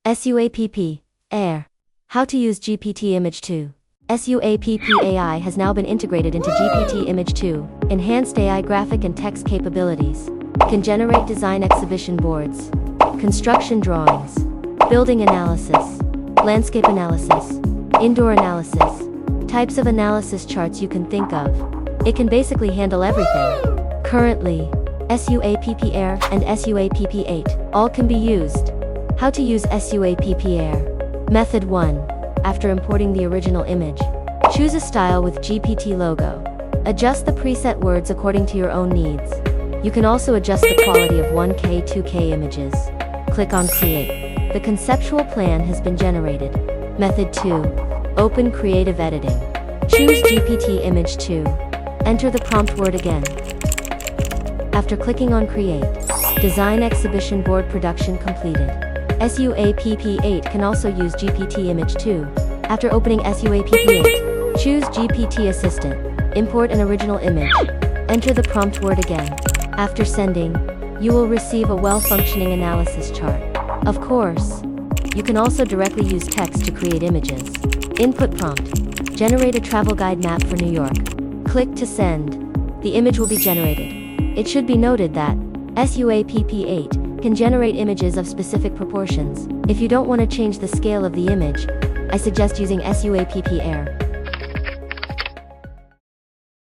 SUAPP AIR. How to use GPT-image 2. SUAPP AI has now been integrated into GPT-image 2, enhanced AI graphic and text capabilities. Can generate design exhibition boards, construction drawings, building analysis, landscape analysis, indoor analysis, types of analysis charts you can think of. It can basically handle everything. Currently, SUAPP AIR and SUAPP 8 all can be used. How to use SUAPP AIR. Method 1. After importing the original image, choose a style with GPT logo. Adjust the preset words according to your own needs. You can also adjust the quality of 1K, 2K images. Click on Create. The conceptual plan has been generated. Method 2. Open Creative Editing. Choose GPT-image 2. Enter the prompt word again. After clicking on Create, Design Exhibition Board Production completed. SUAPP 8 can also use GPT-image 2. After opening SUAPP 8, choose GPT Assistant. Import an original image. Enter the prompt word again. After sending, you will receive a well-functioning analysis chart. Of course, you can also directly use text to create images. Input prompt. Generate a travel guide map for New York. Click to send. The image will be generated. It should be noted that SUAPP 8 can generate images of specific proportions. If you don't want to change the scale of the image, I suggest using SUAPP AIR.